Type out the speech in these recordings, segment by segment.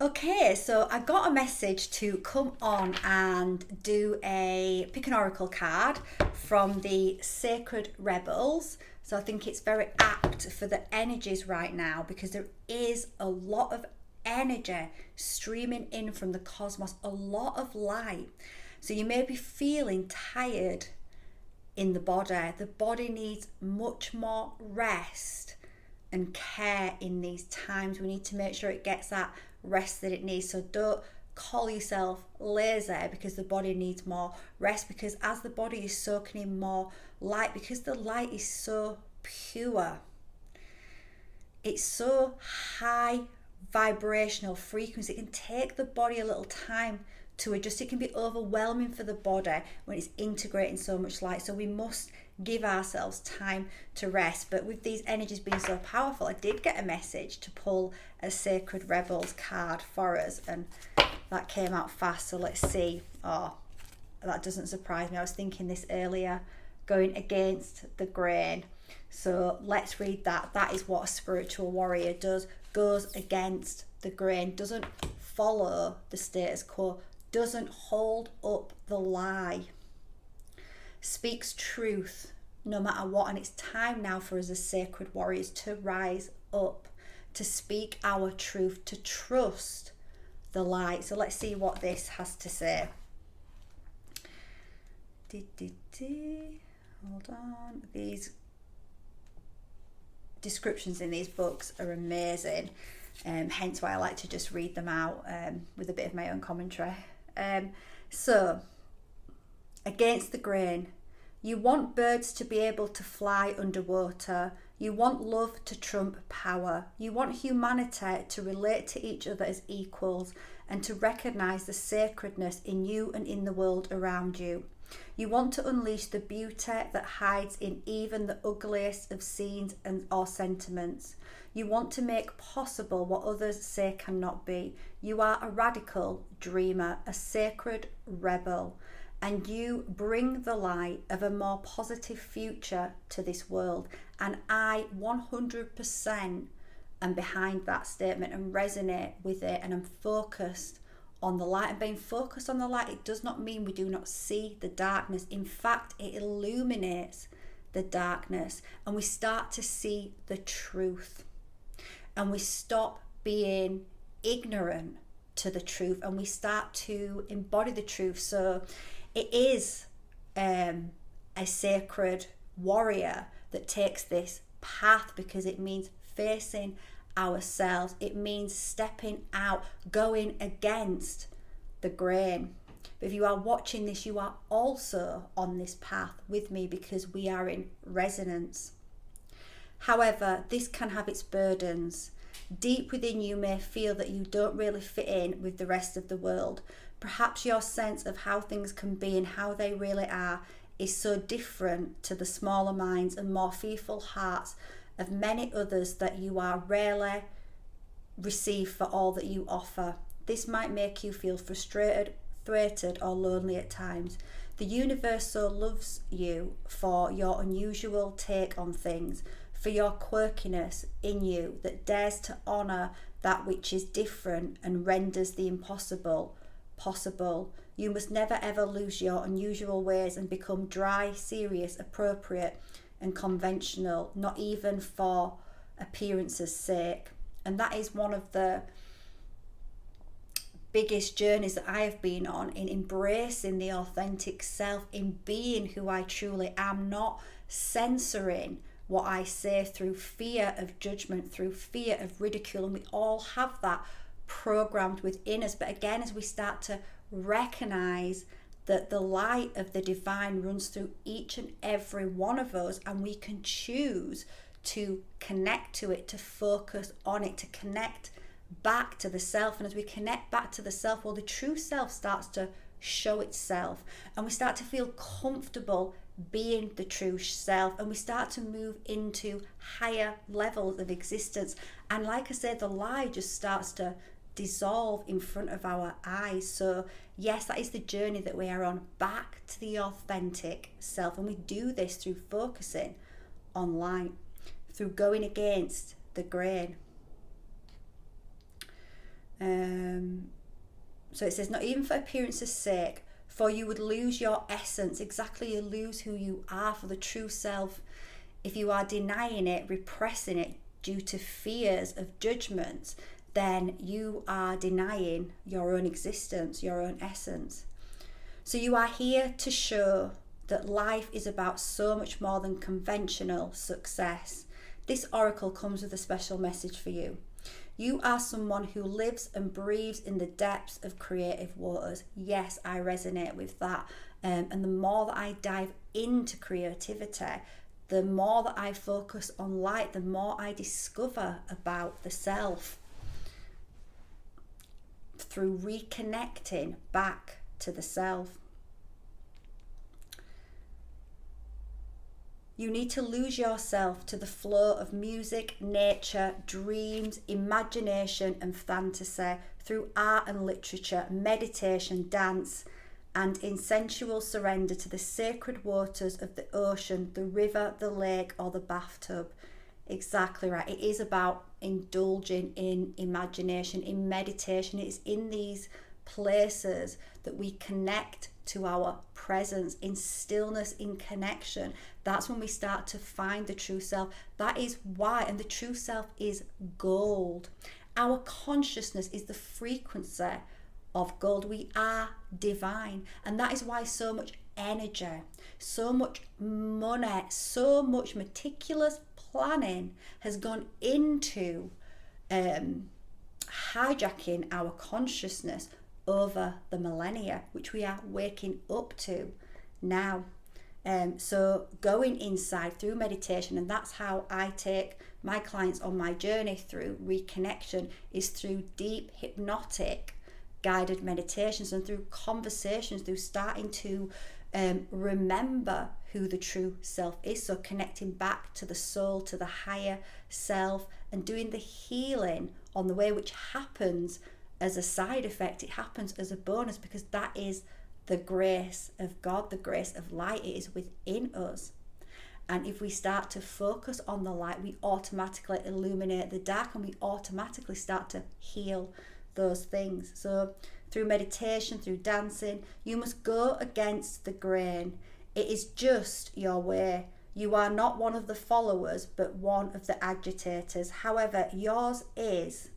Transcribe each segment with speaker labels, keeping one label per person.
Speaker 1: Okay, so I got a message to come on and pick an oracle card from the Sacred Rebels. So I think it's very apt for the energies right now because there is a lot of energy streaming in from the cosmos, a lot of light. So you may be feeling tired in the body. The body needs much more rest and care in these times. We need to make sure it gets that rest that it needs. So don't call yourself lazy because the body needs more rest, because as the body is soaking in more light, because the light is so pure, it's so high vibrational frequency, it can take the body a little time to adjust. It can be overwhelming for the body when it's integrating so much light. So we must give ourselves time to rest. But with these energies being so powerful, I did get a message to pull a Sacred Rebels card for us, and that came out fast. So let's see. Oh, that doesn't surprise me. I was thinking this earlier, going against the grain. So let's read that. That is what a spiritual warrior does. Goes against the grain, doesn't follow the status quo, doesn't hold up the lie, speaks truth no matter what. And it's time now for us as sacred warriors to rise up, to speak our truth, to trust the light. So let's see what this has to say. Hold on. These descriptions in these books are amazing, hence why I like to just read them out with a bit of my own commentary. So, against the grain, you want birds to be able to fly underwater. You want love to trump power. You want humanity to relate to each other as equals and to recognise the sacredness in you and in the world around you. You want to unleash the beauty that hides in even the ugliest of scenes or sentiments. You want to make possible what others say cannot be. You are a radical dreamer, a sacred rebel, and you bring the light of a more positive future to this world. And I 100% am behind that statement and resonate with it, and I'm focused on the light. And being focused on the light, it does not mean we do not see the darkness. In fact, it illuminates the darkness, and we start to see the truth, and we stop being ignorant to the truth, and we start to embody the truth. So it is a sacred warrior that takes this path, because it means facing ourselves. It means stepping out, going against the grain. But if you are watching this, you are also on this path with me, because we are in resonance. However, this can have its burdens. Deep within you may feel that you don't really fit in with the rest of the world. Perhaps your sense of how things can be and how they really are is so different to the smaller minds and more fearful hearts of many others that you are rarely received for all that you offer. This might make you feel frustrated, thwarted, or lonely at times. The universe so loves you for your unusual take on things, for your quirkiness in you that dares to honour that which is different and renders the impossible possible. You must never ever lose your unusual ways and become dry, serious, appropriate, and conventional, not even for appearance's sake. And that is one of the biggest journeys that I have been on, in embracing the authentic self, in being who I truly am, not censoring what I say through fear of judgment, through fear of ridicule. And we all have that programmed within us. But again, as we start to recognize that the light of the divine runs through each and every one of us, and we can choose to connect to it, to focus on it, to connect back to the self. And as we connect back to the self, well, the true self starts to show itself, and we start to feel comfortable being the true self, and we start to move into higher levels of existence. And like I said, the lie just starts to dissolve in front of our eyes. So yes, that is the journey that we are on, back to the authentic self. And we do this through focusing on light, through going against the grain. So it says, not even for appearance's sake, for you would lose your essence. Exactly, you lose who you are for the true self. If you are denying it, repressing it due to fears of judgment, then you are denying your own existence, your own essence. So you are here to show that life is about so much more than conventional success. This oracle comes with a special message for you. You are someone who lives and breathes in the depths of creative waters. Yes, I resonate with that. And the more that I dive into creativity, the more that I focus on light, the more I discover about the self through reconnecting back to the self. You need to lose yourself to the flow of music, nature, dreams, imagination and fantasy through art and literature, meditation, dance, and in sensual surrender to the sacred waters of the ocean, the river, the lake or the bathtub. Exactly right. It is about indulging in imagination, in meditation. It's in these places that we connect to our presence, in stillness, in connection. That's when we start to find the true self. That is why, and the true self is gold. Our consciousness is the frequency of gold. We are divine, and that is why so much energy, so much money, so much meticulous planning has gone into hijacking our consciousness over the millennia, which we are waking up to now. So going inside through meditation, and that's how I take my clients on my journey through reconnection, is through deep hypnotic guided meditations and through conversations, through starting to remember who the true self is. So connecting back to the soul, to the higher self, and doing the healing on the way, which happens as a side effect. It happens as a bonus, because that is the grace of God, the grace of light. It is within us. And if we start to focus on the light, we automatically illuminate the dark, and we automatically start to heal those things. So through meditation, through dancing, you must go against the grain. It is just your way. You are not one of the followers, but one of the agitators. However, yours is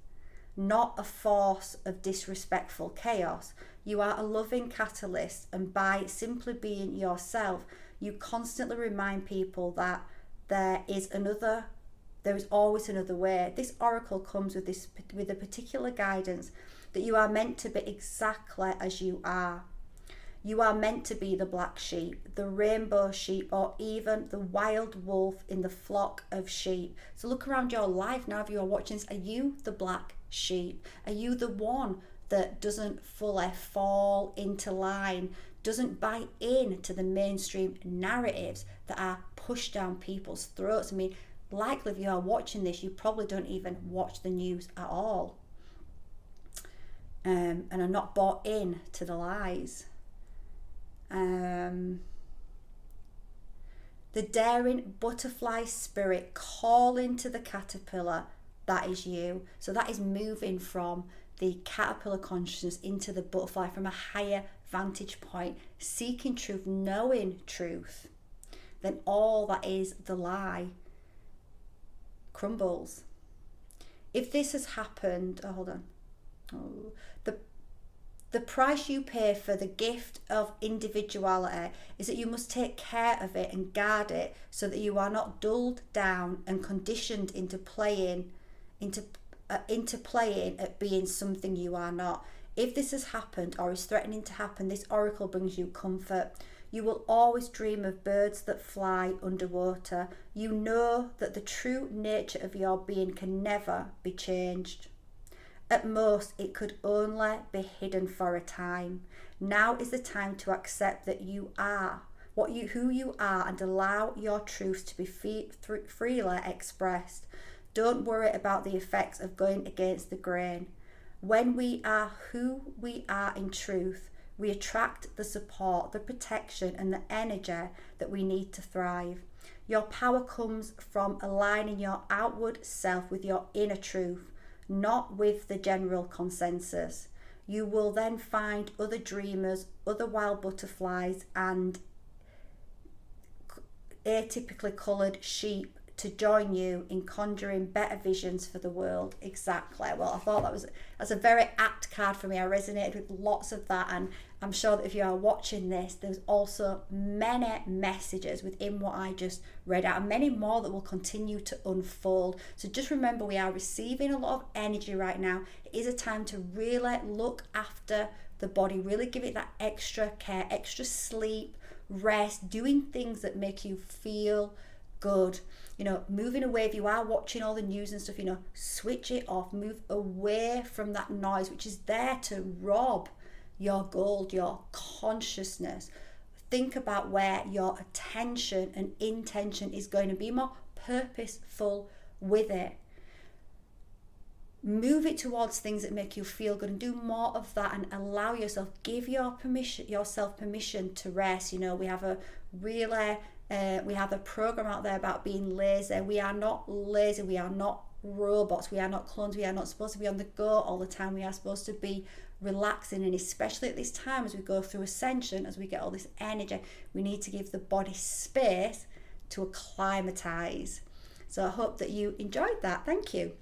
Speaker 1: not a force of disrespectful chaos. You are a loving catalyst, and by simply being yourself, you constantly remind people that there is always another way. This oracle comes with a particular guidance that you are meant to be exactly as you are. You are meant to be the black sheep, the rainbow sheep, or even the wild wolf in the flock of sheep. So look around your life now. If you are watching this, are you the black sheep? Are you the one that doesn't fully fall into line, doesn't buy into the mainstream narratives that are pushed down people's throats? I mean, likely if you are watching this, you probably don't even watch the news at all, and are not bought in to the lies. The daring butterfly spirit calling to the caterpillar, that is you. So that is moving from the caterpillar consciousness into the butterfly from a higher vantage point, seeking truth, knowing truth. Then all that is the lie crumbles. If this has happened, the price you pay for the gift of individuality is that you must take care of it and guard it, so that you are not dulled down and conditioned into playing at being something you are not. If this has happened or is threatening to happen, this oracle brings you comfort. You will always dream of birds that fly underwater. You know that the true nature of your being can never be changed. At most, it could only be hidden for a time. Now is the time to accept that you are who you are, and allow your truth to be freely expressed. Don't worry about the effects of going against the grain. When we are who we are in truth, we attract the support, the protection, and the energy that we need to thrive. Your power comes from aligning your outward self with your inner truth, not with the general consensus. you will then find other dreamers, other wild butterflies, and atypically coloured sheep to join you in conjuring better visions for the world. Exactly. Well, I thought that's a very apt card for me. I resonated with lots of that, and I'm sure that if you are watching this, there's also many messages within what I just read out, and many more that will continue to unfold. So just remember, we are receiving a lot of energy right now. It is a time to really look after the body, really give it that extra care, extra sleep, rest, doing things that make you feel good. Moving away, if you are watching all the news and stuff, switch it off, move away from that noise which is there to rob your gold, your consciousness. Think about where your attention and intention is going to be, more purposeful with it. Move it towards things that make you feel good, and do more of that, and allow yourself, give yourself permission to rest. We have a really we have a program out there about being lazy. We are not lazy. We are not robots. We are not clones. We are not supposed to be on the go all the time. We are supposed to be relaxing, and especially at this time as we go through ascension, as we get all this energy, we need to give the body space to acclimatize. So I hope that you enjoyed that. Thank you.